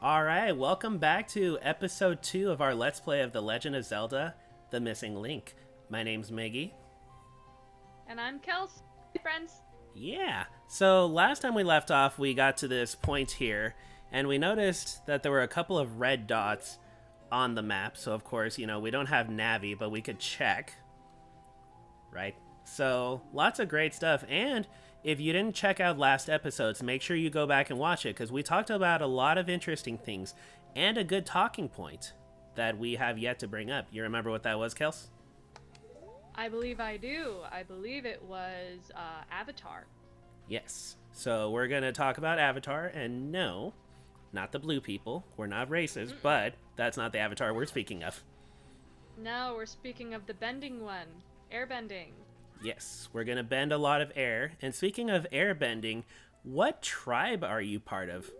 Alright, welcome back to episode 2 of our Let's Play of The Legend of Zelda, The Missing Link. My name's Miggy. And I'm Kels. Friends. Yeah, so last time we left off, we got to this point here, and we noticed that there were a couple of red dots on the map. So, of course, we don't have Navi, but we could check, right? So, lots of great stuff, and if you didn't check out last episodes, make sure you go back and watch it, because we talked about a lot of interesting things, and a good talking point that we have yet to bring up. You remember what that was, Kels? I believe I do. I believe it was Avatar. Yes. So we're going to talk about Avatar, and no, not the blue people. We're not racist, but that's not the Avatar we're speaking of. No, we're speaking of the bending one. Airbending. Yes, we're going to bend a lot of air. And speaking of airbending, what tribe are you part of?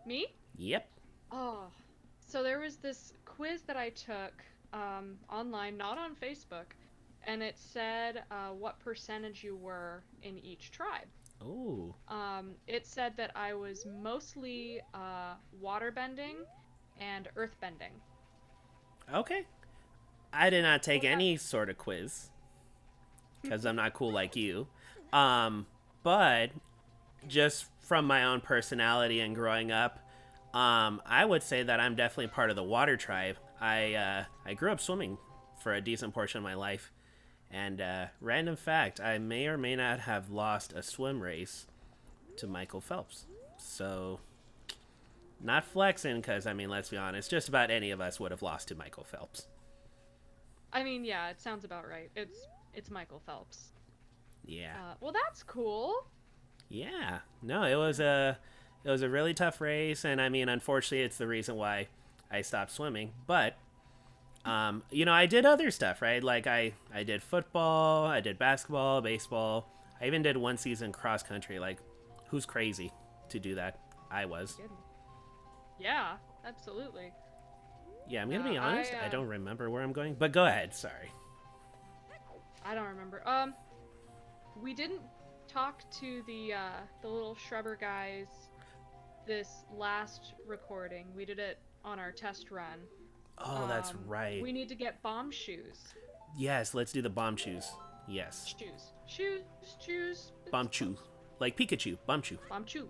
Me? Yep. Oh, so there was this quiz that I took online, not on Facebook, and it said what percentage you were in each tribe. Ooh. It said that I was mostly waterbending and earthbending. Okay. I did not take any sort of quiz, because I'm not cool like you. But just from my own personality and growing up, I would say that I'm definitely part of the water tribe. I grew up swimming for a decent portion of my life. And random fact, I may or may not have lost a swim race to Michael Phelps. So, not flexing, because, let's be honest, just about any of us would have lost to Michael Phelps. I mean, yeah, it sounds about right. It's Michael Phelps. Yeah. Well, that's cool. Yeah. No, it was a really tough race, and unfortunately, it's the reason why I stopped swimming. But I did other stuff, right? Like I did football, I did basketball, baseball. I even did one season cross country. Like, who's crazy to do that? I was. Yeah, absolutely. Yeah, I'm gonna be honest. I don't remember where I'm going, but go ahead. Sorry. I don't remember. We didn't talk to the little shrubber guys this last recording. We did it on our test run. Oh, that's right. We need to get bomb shoes. Yes, let's do the bomb shoes. Yes. Shoes. Bomb chew. Like Pikachu. Bomb chew. Bomb chew.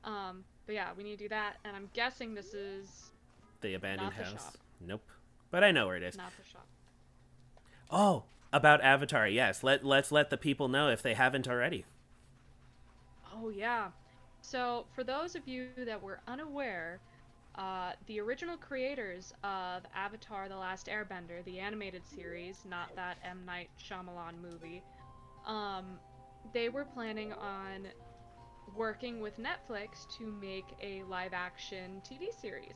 But yeah, we need to do that, and I'm guessing this is the abandoned not the house. shop. Nope. But I know where it is. Not the shop. Oh, about Avatar, yes. Let's let the people know if they haven't already. Oh yeah. So for those of you that were unaware, the original creators of Avatar: The Last Airbender, the animated series, not that M. Night Shyamalan movie, they were planning on working with Netflix to make a live-action TV series.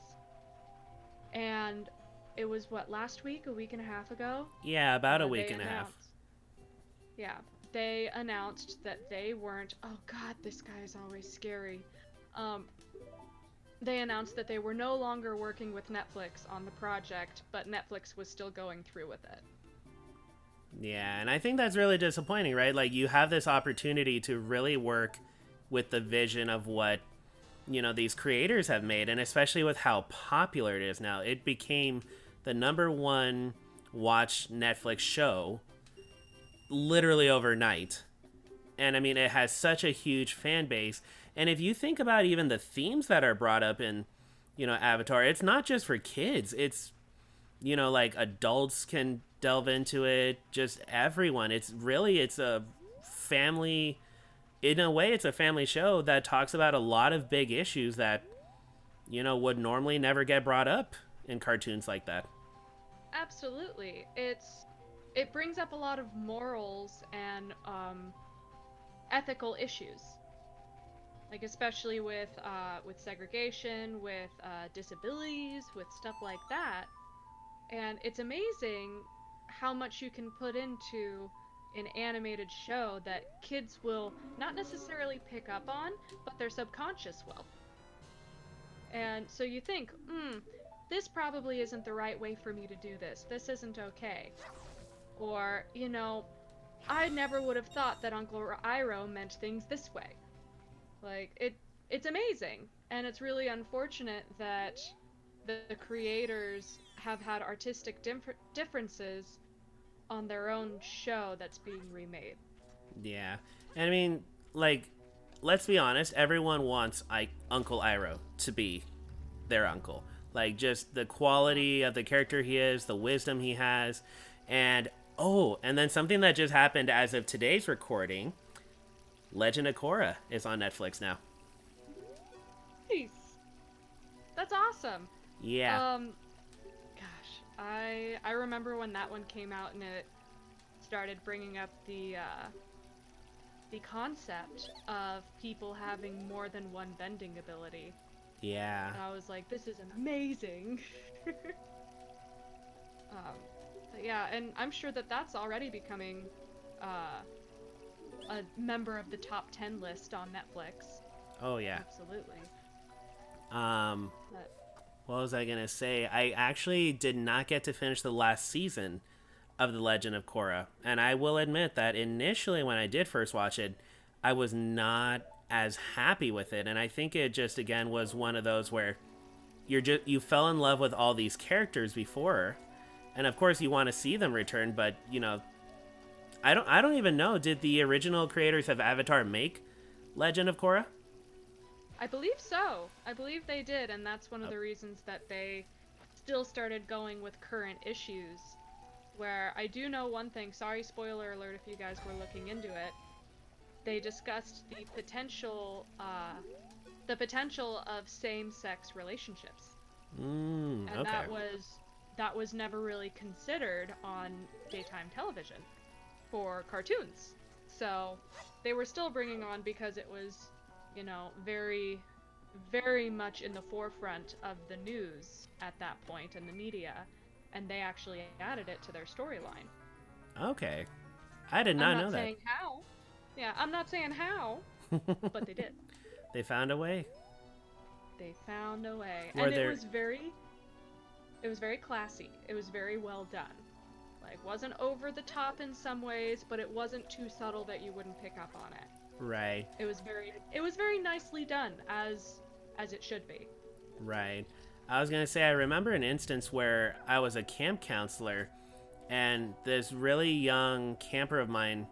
And it was, last week? A week and a half ago? Yeah, about a week and a half. Yeah, they announced that they weren't... Oh god, this guy is always scary. They announced that they were no longer working with Netflix on the project, but Netflix was still going through with it. Yeah, and I think that's really disappointing, right? Like, you have this opportunity to really work with the vision of what, these creators have made, and especially with how popular it is now. It became the #1 watched Netflix show literally overnight. And it has such a huge fan base. And if you think about even the themes that are brought up in, Avatar, it's not just for kids. It's, like adults can delve into it, just everyone. It's a family, in a way, it's a family show that talks about a lot of big issues that, would normally never get brought up in cartoons like that. Absolutely. It brings up a lot of morals and ethical issues, like especially with segregation, with disabilities, with stuff like that. And it's amazing how much you can put into an animated show that kids will not necessarily pick up on, but their subconscious will. And so you think, this probably isn't the right way for me to do this. This isn't okay. Or, I never would have thought that Uncle Iroh meant things this way. Like, it's amazing, and it's really unfortunate that the creators have had artistic differences on their own show that's being remade. Yeah. And I mean, like, let's be honest, everyone wants Uncle Iroh to be their uncle. Like, just the quality of the character he is, the wisdom he has. And, oh, and then something that just happened as of today's recording, Legend of Korra is on Netflix now. Nice. That's awesome. Yeah. Gosh, I remember when that one came out and it started bringing up the concept of people having more than one bending ability. Yeah. And I was like, this is amazing. But yeah, and I'm sure that that's already becoming a member of the top 10 list on Netflix. Oh, yeah. Absolutely. But What was I going to say? I actually did not get to finish the last season of The Legend of Korra. And I will admit that initially, when I did first watch it, I was not as happy with it. And I think it just, again, was one of those where you fell in love with all these characters before. And of course, you want to see them return. But, I don't even know. Did the original creators of Avatar make Legend of Korra? I believe so. I believe they did, and that's one of the reasons that they still started going with current issues. Where I do know one thing, sorry spoiler alert if you guys were looking into it, they discussed the potential of same-sex relationships. And Okay. that was never really considered on daytime television for cartoons. So they were still bringing on because it was, very, very much in the forefront of the news at that point in the media, and they actually added it to their storyline. Okay. I did I'm not not know that. saying how. Yeah, I'm not saying how, but they did. They found a way. They found a way. Were And there it was very classy. It was very well done. Like, wasn't over the top in some ways, but it wasn't too subtle that you wouldn't pick up on it. right, It was very nicely done, as it should be. right. I was gonna say I remember an instance where I was a camp counselor, and this really young camper of mine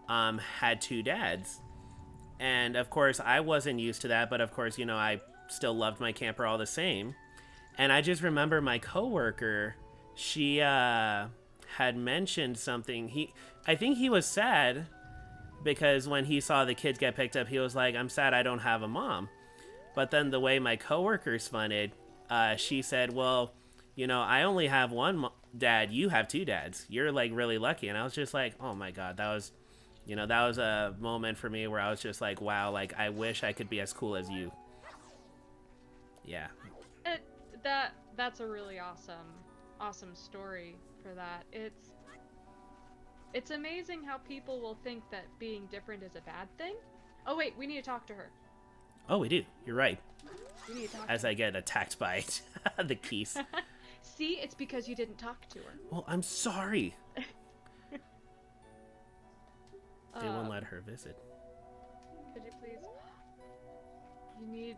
had two dads, and of course I wasn't used to that, but of course I still loved my camper all the same, and I just remember my coworker, she had mentioned something. I think he was sad because when he saw the kids get picked up, he was like, "I'm sad I don't have a mom." But then the way my coworker spun it, she said, "Well, I only have one dad. You have two dads. You're like really lucky." And I was just like, "Oh my god, that was a moment for me where I was just like, wow, like I wish I could be as cool as you." Yeah, It, that's a really awesome story for that. It's amazing how people will think that being different is a bad thing. Oh wait, we need to talk to her. oh, we do. You're right. We need to talk As to I get attacked by the keys. her. See, it's because you didn't talk to her. Well, I'm sorry. They won't Um, let her visit. could you please? You need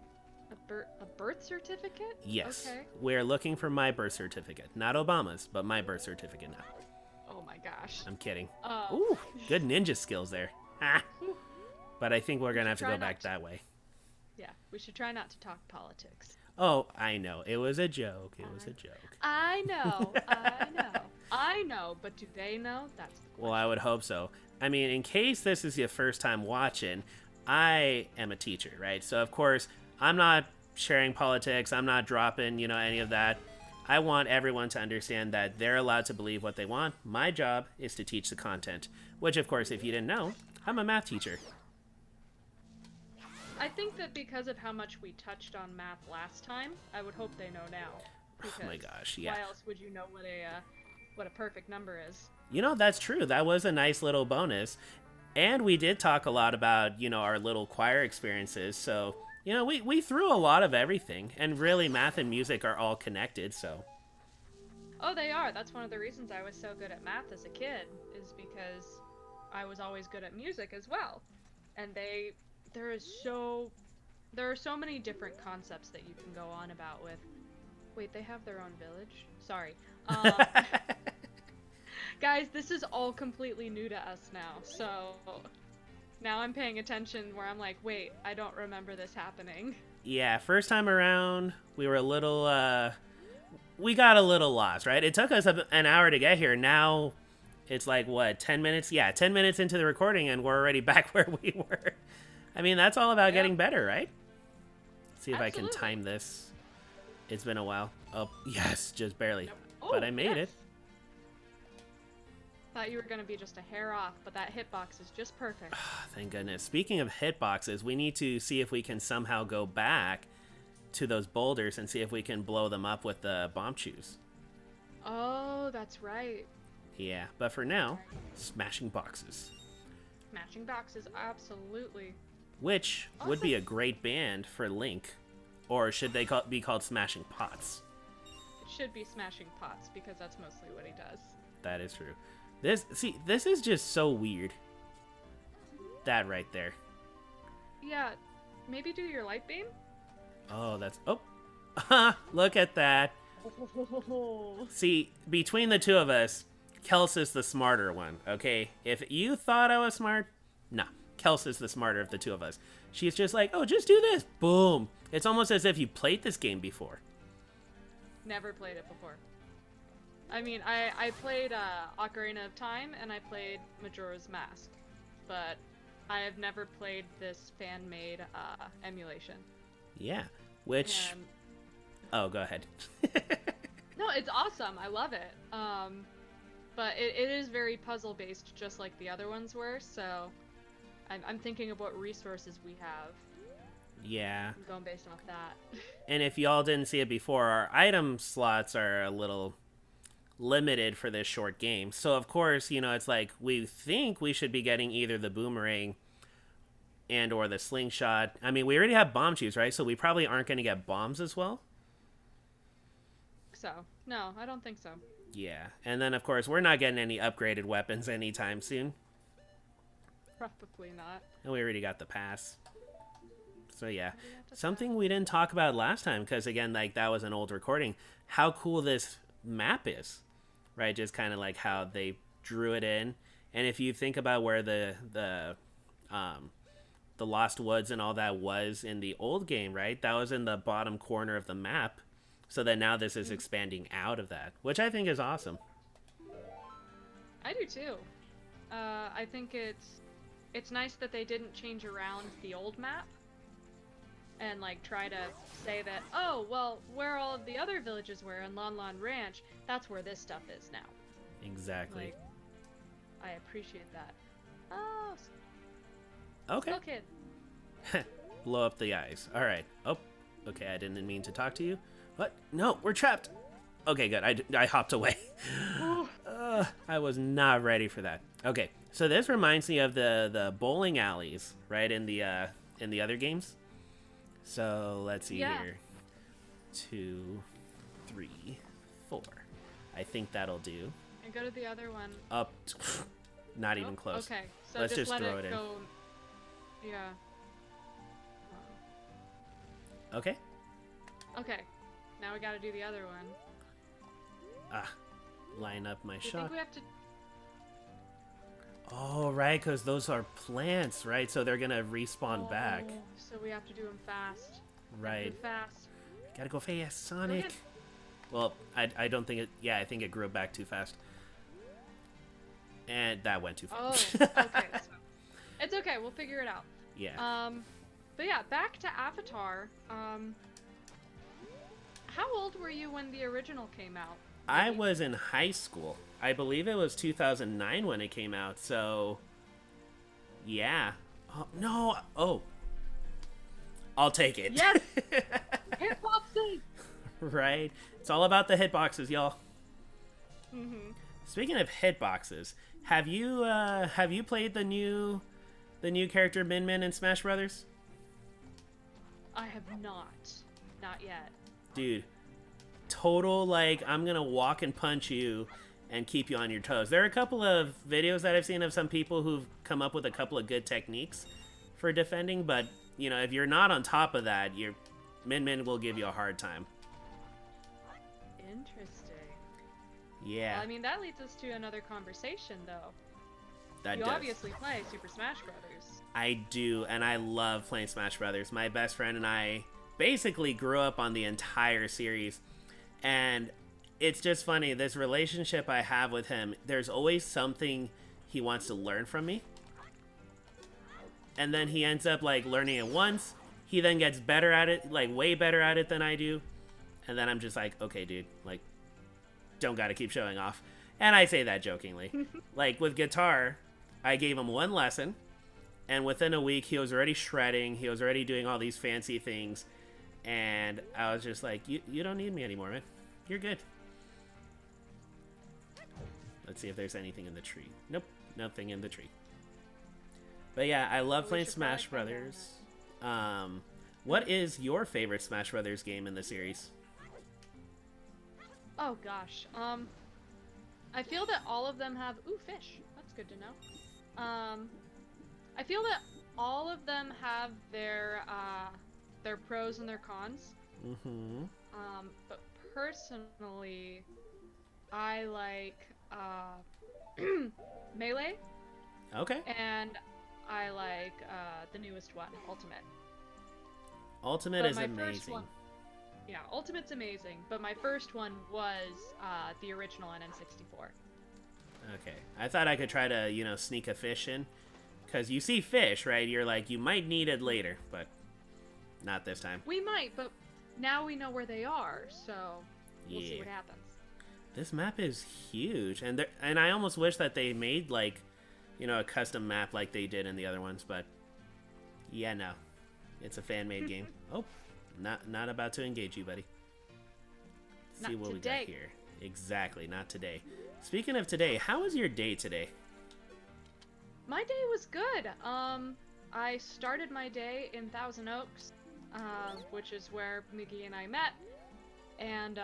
a birth certificate? Yes, Okay. we're looking for my birth certificate, not Obama's, but my birth certificate now. Oh my gosh. I'm kidding. Um, Ooh, good ninja skills there. Ah. But I think we're gonna have to Try go not back to. that way. Yeah, we should try not to talk politics. Oh, I know. It was a joke. It was a joke. I know, I know, but do they know? That's the Well, question. I would hope so. I mean, in case this is your first time watching, I am a teacher, right? So, of course, I'm not sharing politics. I'm not dropping, any of that. I want everyone to understand that they're allowed to believe what they want. My job is to teach the content, which, of course, if you didn't know, I'm a math teacher. I think that because of how much we touched on math last time, I would hope they know now. Oh my gosh, yeah. Why else would you know what a perfect number is? That's true. That was a nice little bonus. And we did talk a lot about, our little choir experiences. So, we threw a lot of everything. And really, math and music are all connected, so. Oh, they are. That's one of the reasons I was so good at math as a kid, is because I was always good at music as well. And there is there are so many different concepts that you can go on about with. Wait, they have their own village? Sorry. Guys, this is all completely new to us now, so now I'm paying attention where I'm like, wait, I don't remember this happening. Yeah, first time around, we were a little, we got a little lost, right? It took us an hour to get here. Now it's like, what, 10 minutes? Yeah, 10 minutes into the recording, and we're already back where we were. I mean, that's all about getting better, right? Let's see if I can time this. It's been a while. Oh, yes, just barely. Nope. But I made it. Thought you were going to be just a hair off, but that hitbox is just perfect. Thank goodness. Speaking of hitboxes, we need to see if we can somehow go back to those boulders and see if we can blow them up with the bomb chews. Oh, that's right. Yeah, but for now, smashing boxes. Smashing boxes, absolutely. Which would be a great band for Link. Or should they be called Smashing Pots? It should be Smashing Pots, because that's mostly what he does. That is true. This is just so weird. That right there. Yeah, maybe do your light beam? Oh, that's... Oh! Look at that. See, between the two of us, Kels is the smarter one, okay? If you thought I was smart, no. Kels is the smarter of the two of us. She's just like, oh, just do this. Boom. It's almost as if you played this game before. Never played it before. I mean, I played Ocarina of Time, and I played Majora's Mask. But I have never played this fan-made emulation. Yeah, which... And... Oh, go ahead. No, it's awesome. I love it. But it is very puzzle-based, just like the other ones were, so... I'm thinking of what resources we have. Yeah. I'm going based off that. And if y'all didn't see it before, our item slots are a little limited for this short game. So, of course, you know, it's like we think we should be getting either the boomerang and or the slingshot. I mean, we already have bomb chews, right? So we probably aren't going to get bombs as well. So, no, I don't think so. Yeah. And then, of course, we're not getting any upgraded weapons anytime soon. Probably not. And we already got the pass. So yeah, something we didn't talk about last time, because again, like that was an old recording, how cool this map is, right? Just kind of like how they drew it in. And if you think about where the Lost Woods and all that was in the old game, right? That was in the bottom corner of the map. So that now this is expanding out of that, which I think is awesome. I do too. I think it's nice that they didn't change around the old map and like try to say that, oh, well, where all of the other villages were in Lon Lon Ranch, that's where this stuff is now. Exactly. Like, I appreciate that. Oh, okay. little kid. Blow up the eyes. All right. Oh, okay. I didn't mean to talk to you. What? No, we're trapped. Okay, good. I hopped away. I was not ready for that. Okay, so this reminds me of the bowling alleys, right, in the other games. So let's see here. 2, 3, 4. I think that'll do. And go to the other one. Up. Not even close. Okay, so let's just let throw it it go. Yeah. Okay. Okay. Now we gotta do the other one. Line up my I shot. think we have to... Oh, right, because those are plants, right? So they're gonna respawn back. So we have to do them fast. Right. Move fast. Gotta go fast, Sonic. Well, I don't think it... Yeah, I think it grew back too fast. And that went too fast. Oh, okay. So it's okay. We'll figure it out. Yeah. But yeah, back to Avatar. How old were you when the original came out? I was in high school. I believe it was 2009 when it came out, so... Yeah. Oh, no! Oh. I'll take it. Yes! Hitboxes! Right? It's all about the hitboxes, y'all. Mm-hmm. Speaking of hitboxes, have you played the new character Min Min in Smash Brothers? I have not. Not yet. Dude, total, like, I'm gonna walk and punch you and keep you on your toes. There are a couple of videos that I've seen of some people who've come up with a couple of good techniques for defending, but if you're not on top of that, Min Min will give you a hard time. Interesting. Yeah. Well, I mean, that leads us to another conversation, though. That you does. obviously play Super Smash Brothers. I do, and I love playing Smash Brothers. My best friend and I basically grew up on the entire series, and it's just funny, this relationship I have with him, there's always something he wants to learn from me, and then he ends up like learning it once. He then gets better at it, like way better at it than I do, and then I'm just like, okay, dude, like, don't gotta keep showing off. And I say that jokingly. Like with guitar, I gave him one lesson, and within a week he was already shredding, he was already doing all these fancy things, and I was just like, you don't need me anymore, man. You're good. Let's see if there's anything in the tree. Nope, nothing in the tree. But yeah, I love playing Smash Brothers. What is your favorite Smash Brothers game in the series? Oh gosh. I feel that all of them have fish. That's good to know. I feel that all of them have their pros and their cons. Mm-hmm. But personally, I like Melee. Okay. And I like the newest one, Ultimate. Ultimate is amazing. Yeah, Ultimate's amazing, but my first one was the original N64. Okay. I thought I could try to, sneak a fish in. Because you see fish, right? You're like, you might need it later, but not this time. We might, but now we know where they are, so we'll see what happens. This map is huge, and I almost wish that they made, like, a custom map like they did in the other ones, but yeah, no. It's a fan-made game. Oh, not about to engage you, buddy. Let's see what we got here. Exactly, not today. Speaking of today, how was your day today? My day was good. I started my day in Thousand Oaks, which is where Miggy and I met, and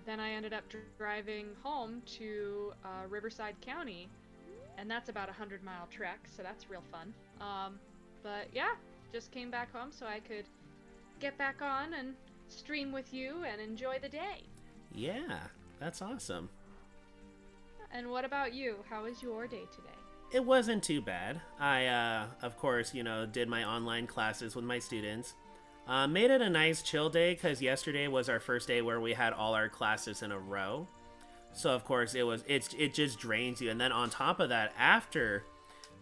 then I ended up driving home to Riverside County, and that's about a 100-mile trek, so that's real fun. But yeah, just came back home so I could get back on and stream with you and enjoy the day. Yeah, that's awesome. And what about you? How was your day today? It wasn't too bad. I, of course, did my online classes with my students. Made it a nice chill day because yesterday was our first day where we had all our classes in a row. So, of course, it just drains you. And then on top of that, after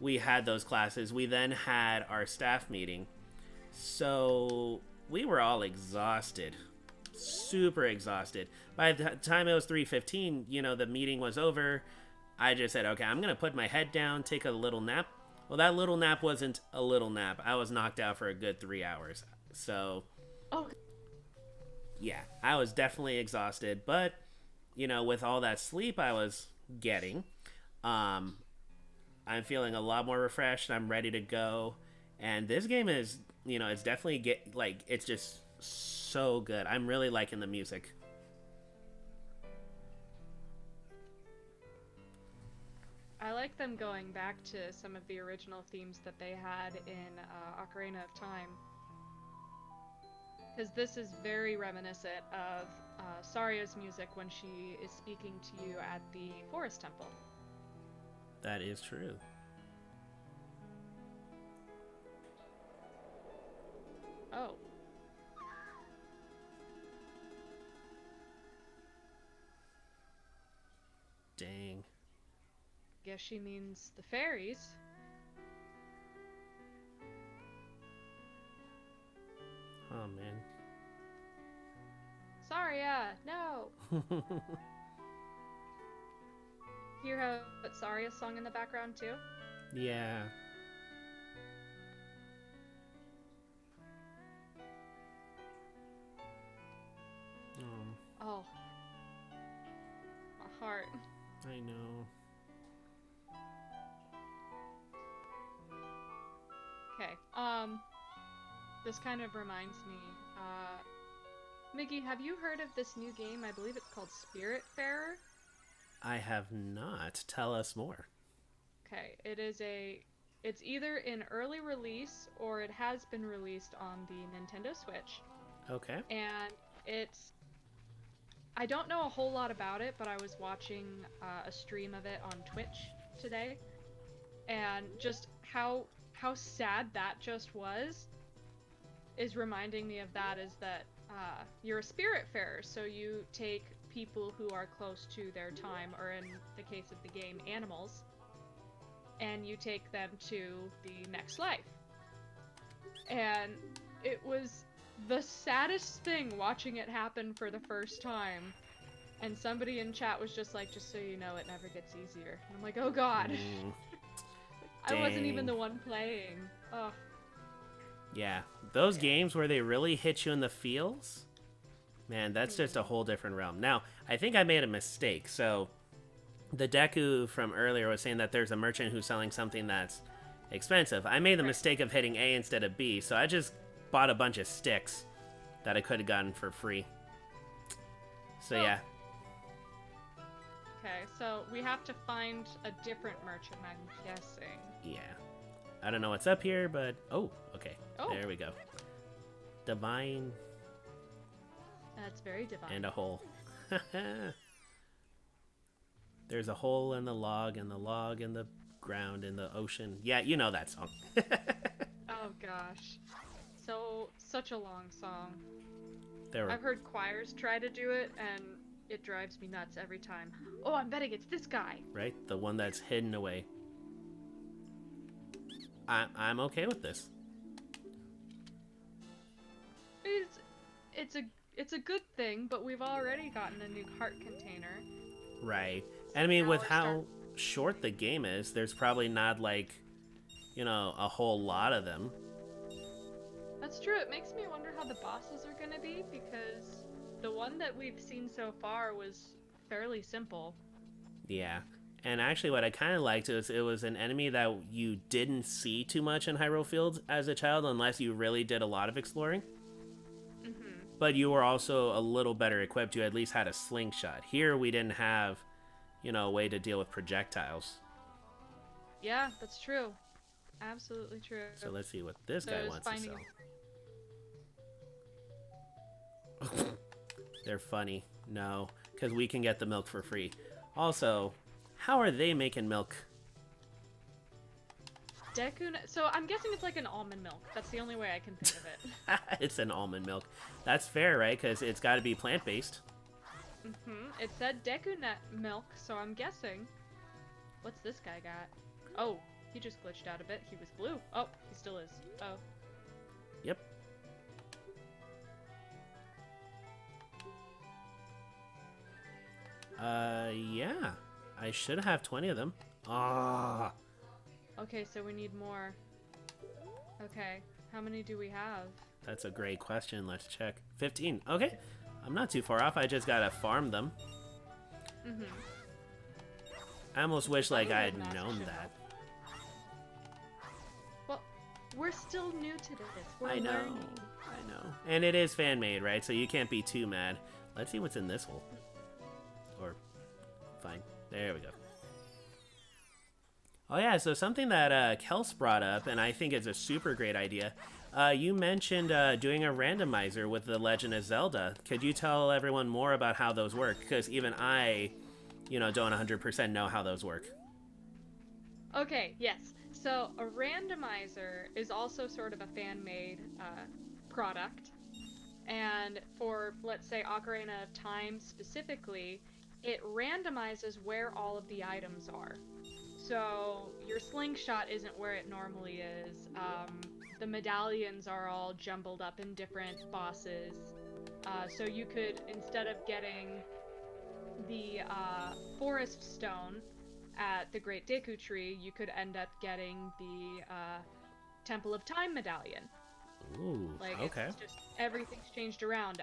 we had those classes, we then had our staff meeting. So we were all exhausted. Super exhausted. By the time it was 3:15, the meeting was over. I just said, okay, I'm going to put my head down, take a little nap. Well, that little nap wasn't a little nap. I was knocked out for a good 3 hours. So, yeah, I was definitely exhausted. But, with all that sleep I was getting, I'm feeling a lot more refreshed. I'm ready to go. And this game is, it's definitely it's just so good. I'm really liking the music. I like them going back to some of the original themes that they had in Ocarina of Time. Because this is very reminiscent of Saria's music when she is speaking to you at the Forest Temple. That is true. Oh. Dang. Guess she means the fairies. Oh, man. Saria, no! Hear how it's Saria's song in the background, too? Yeah. Oh. My heart. I know. Okay, this kind of reminds me, Miggy, have you heard of this new game? I believe it's called I have not. Tell us more. Okay, It's either in early release or it has been released on the Nintendo Switch. Okay. And it's I don't know a whole lot about it, but I was watching a stream of it on Twitch today, and just how sad that just was is reminding me of that. Is that you're a spirit farer, so you take people who are close to their time, or in the case of the game, animals, and you take them to the next life. And it was the saddest thing watching it happen for the first time. And somebody in chat was just like, just so you know, it never gets easier. And I'm like, oh god. I wasn't even Dang. the one playing. Oh. Yeah, those games where they really hit you in the feels, man, that's just a whole different realm. Now, I think I made a mistake. So, the Deku from earlier was saying that there's a merchant who's selling something that's expensive. I made the mistake of hitting A instead of B, so I just bought a bunch of sticks that I could have gotten for free. So, yeah. Okay, so we have to find a different merchant, I'm guessing. Yeah. I don't know what's up here, but... Oh, okay. Oh. There we go. Divine. That's very divine. And a hole. There's a hole in the log, and the log in the ground, in the ocean. Yeah, you know that song. Oh gosh. So, such a long song. There I've heard choirs try to do it, and it drives me nuts every time. Oh, I'm betting it's this guy. Right? The one that's hidden away. I'm okay with this. It's a good thing, but we've already gotten a new heart container. Right. And I mean, with how short the game is, there's probably not, like, you know, a whole lot of them. That's true. It makes me wonder how the bosses are gonna be, because the one that we've seen so far was fairly simple. Yeah. And actually, what I kind of liked is it was an enemy that you didn't see too much in Hyrule Fields as a child, unless you really did a lot of exploring. But you were also a little better equipped. You at least had a slingshot. Here, we didn't have, you know, a way to deal with projectiles. Yeah, that's true. Absolutely true. So let's see what this guy wants to sell. They're funny. No, because we can get the milk for free. Also, how are they making milk? Deku. So I'm guessing it's like an almond milk. That's the only way I can think of it. It's an almond milk. That's fair, right? Because it's got to be plant-based. It said Deku nut milk, so I'm guessing. What's this guy got? Oh, he just glitched out a bit. He was blue. Oh, he still is. Oh. Yep. Yeah. I should have 20 of them. Ah. Okay, so we need more. Okay, how many do we have? That's a great question. Let's check. 15. Okay. I'm not too far off. I just gotta farm them. I almost wish, like, I had known that. Well, we're still new to this. We're I know. learning. I know. And it is fan-made, right? So you can't be too mad. Let's see what's in this hole. Or, fine. There we go. Oh yeah, so something that Kels brought up, and I think it's a super great idea. You mentioned doing a randomizer with the Legend of Zelda. Could you tell everyone more about how those work? Because even I, you know, don't 100% know how those work. Okay, yes. So a randomizer is also sort of a fan-made product. And for, let's say, Ocarina of Time specifically, it randomizes where all of the items are. So your slingshot isn't where it normally is. The medallions are all jumbled up in different bosses. So you could, instead of getting the forest stone at the Great Deku Tree, you could end up getting the Temple of Time medallion. Ooh, like, okay. It's just everything's changed around.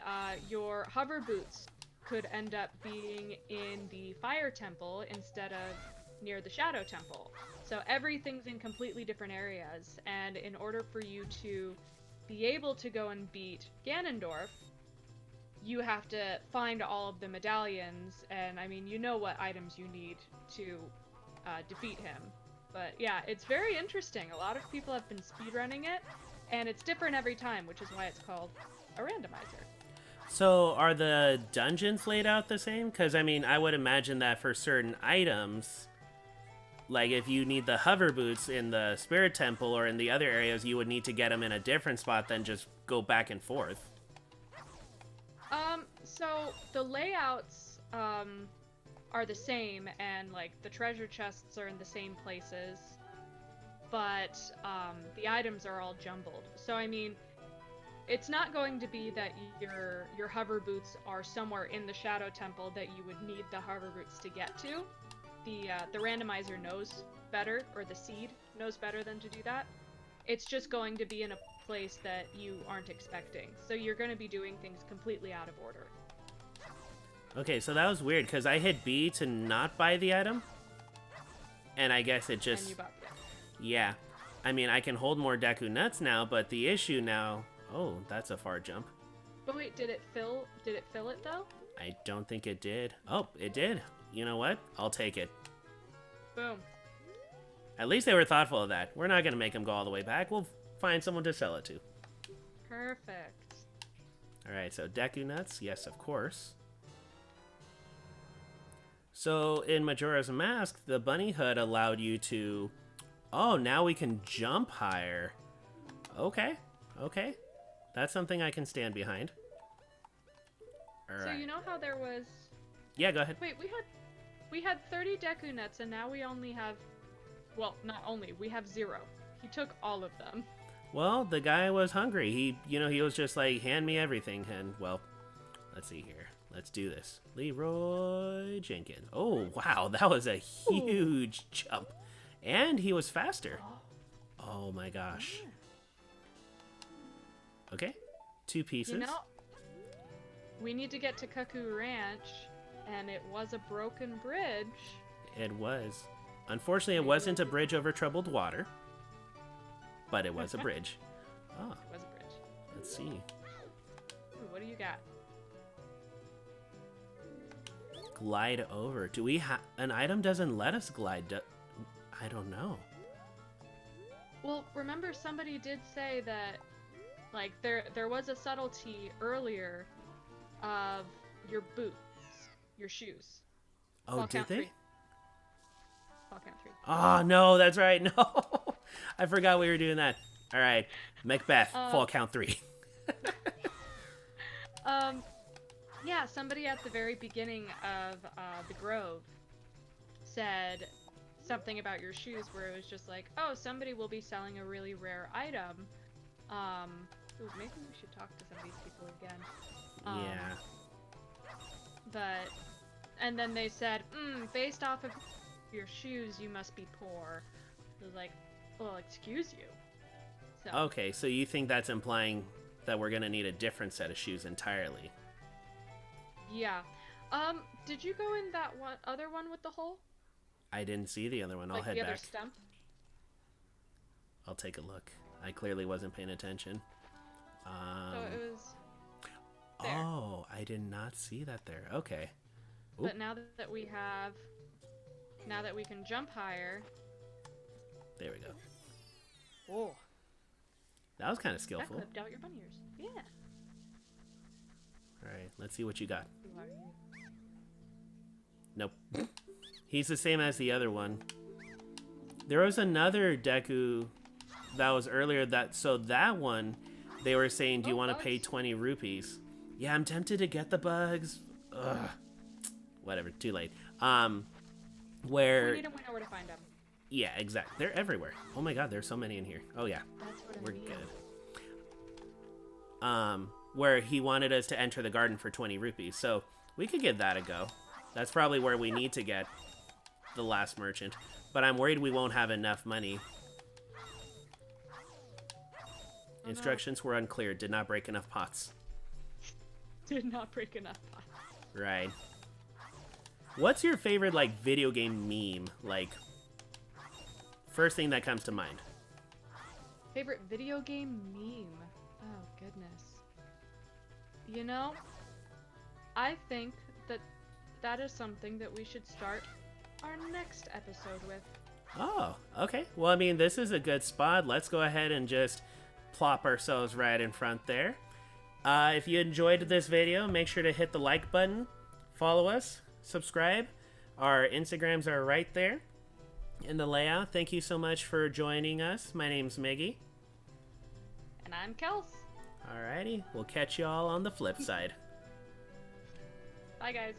Your hover boots could end up being in the Fire Temple instead of near the Shadow Temple. So everything's in completely different areas, and in order for you to be able to go and beat Ganondorf, you have to find all of the medallions, and I mean, you know what items you need to defeat him. But yeah, it's very interesting. A lot of people have been speedrunning it, and it's different every time, which is why it's called a randomizer. So are the dungeons laid out the same? Because, I mean, I would imagine that for certain items, like if you need the hover boots in the Spirit Temple or in the other areas, you would need to get them in a different spot than just go back and forth. So the layouts, are the same, and like the treasure chests are in the same places, but the items are all jumbled. So I mean, it's not going to be that your hover boots are somewhere in the Shadow Temple that you would need the hover boots to get to. The randomizer knows better, or the seed knows better than to do that. It's just going to be in a place that you aren't expecting. So you're going to be doing things completely out of order. Okay, so that was weird because I hit B to not buy the item. And I guess it just... And you bought it. Yeah. I mean, I can hold more Deku Nuts now, but the issue now... Oh, that's a far jump. But wait, did it fill it though? I don't think it did. Oh, it did. You know what? I'll take it. Boom. At least they were thoughtful of that. We're not going to make them go all the way back. We'll find someone to sell it to. Perfect. Alright, so Deku Nuts. Yes, of course. So in Majora's Mask, the bunny hood allowed you to... Oh, now we can jump higher. Okay, okay. That's something I can stand behind. All right. So you know how there was... Yeah, go ahead. Wait, we had 30 Deku Nuts, and now we only have... Well, not only, we have 0. He took all of them. Well, the guy was hungry. He was just like, hand me everything. And, well, let's see here. Let's do this. Leroy Jenkins. Oh, wow. That was a huge jump. And he was faster. Oh, my gosh. Okay. 2 pieces. You know, we need to get to Cuckoo Ranch, and it was a broken bridge. It was. Unfortunately, it wasn't a bridge over troubled water. But it was a bridge. Oh. It was a bridge. Let's see. Ooh, what do you got? Glide over. Do we have... An item doesn't let us glide. I don't know. Well, remember somebody did say that, like, there was a subtlety earlier of your boots, your shoes. Oh, Fall did count they? 3. Fall count 3. Oh, no, that's right. No. I forgot we were doing that. All right. Macbeth, fall count 3. Yeah, somebody at the very beginning of the Grove said something about your shoes where it was just like, oh, somebody will be selling a really rare item. Ooh, maybe we should talk to some of these people again. Yeah. But, and then they said, based off of your shoes, you must be poor. It was like, well, excuse you. So. Okay, so you think that's implying that we're going to need a different set of shoes entirely? Yeah. Did you go in that other one with the hole? I didn't see the other one. I'll like head the other back. stump? I'll take a look. I clearly wasn't paying attention. So it was there. Oh, I did not see that there. Okay. Oop. But now that we can jump higher. There we go. Whoa. That was kind of That skillful. clipped out your bunny ears. Yeah. All right, let's see what you got. Who are you? Nope. He's the same as the other one. There was another Deku that was earlier that one, they were saying, do you want to pay 20 rupees? Yeah, I'm tempted to get the bugs. Ugh. Whatever, too late. Where... We need to know where to find them. Yeah, exactly. They're everywhere. Oh my god, there's so many in here. Oh yeah. That's what We're I mean. good. Where he wanted us to enter the garden for 20 rupees. So we could give that a go. That's probably where we need to get the last merchant. But I'm worried we won't have enough money. Instructions were unclear. Did not break enough pots. Did not break enough pots. Right. What's your favorite, like, video game meme? Like, first thing that comes to mind. Favorite video game meme? Oh, goodness. You know, I think that is something that we should start our next episode with. Oh, okay. Well, I mean, this is a good spot. Let's go ahead and just plop ourselves right in front there. If you enjoyed this video, make sure to hit the like button, follow us, subscribe. Our Instagrams are right there in the layout. Thank you so much for joining us. My name's Miggy. And I'm Kels. Alrighty, we'll catch you all on the flip side. Bye, guys.